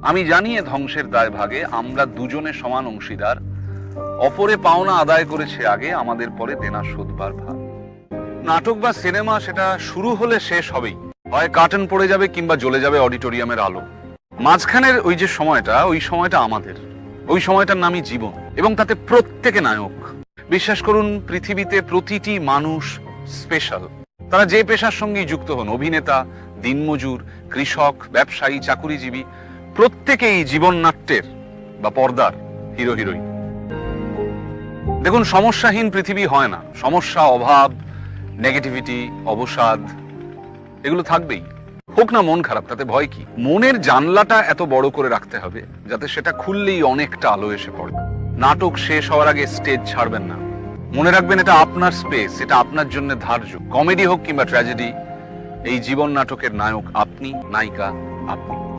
আমি জানি এ ধ্বংসের দায় ভাগে আমরা দুজনে সমান অংশীদার। অপরে পাওনা আদায় করেছে আগে, আমাদের পরে দেনা শোধবার ভার। নাটক বা সিনেমা সেটা শুরু হলে শেষ হবেই, হয় কার্টেন পড়ে যাবে কিংবা জ্বলে যাবে অডিটোরিয়ামের আলো। মাঝখানের ওই যে সময়টা, ওই সময়টা আমাদের, ওই সময়টার নামই জীবন, এবং তাতে প্রত্যেকে নায়ক। বিশ্বাস করুন, পৃথিবীতে প্রতিটি মানুষ স্পেশাল। তারা যে পেশার সঙ্গেই যুক্ত হন, অভিনেতা, দিনমজুর, কৃষক, ব্যবসায়ী, চাকুরিজীবী, প্রত্যেকেই জীবন নাট্যের বা পর্দার হিরো হিরোইন। দেখুন, সমস্যাহীন পৃথিবী হয় না। সমস্যা, অভাব, নেগেটিভিটি, অবসাদ এগুলো থাকবেই। হোক না মন খারাপ, তাতে ভয় কি? মনের জানলাটা এত বড় করে রাখতে হবে যাতে সেটা খুললেই অনেকটা আলো এসে পড়ে। নাটক শেষ হওয়ার আগে স্টেজ ছাড়বেন না। মনে রাখবেন, এটা আপনার স্পেস, এটা আপনার জন্য ধার্য। কমেডি হোক কিংবা ট্র্যাজেডি, এই জীবন নাটকের নায়ক আপনি, নায়িকা আপনি।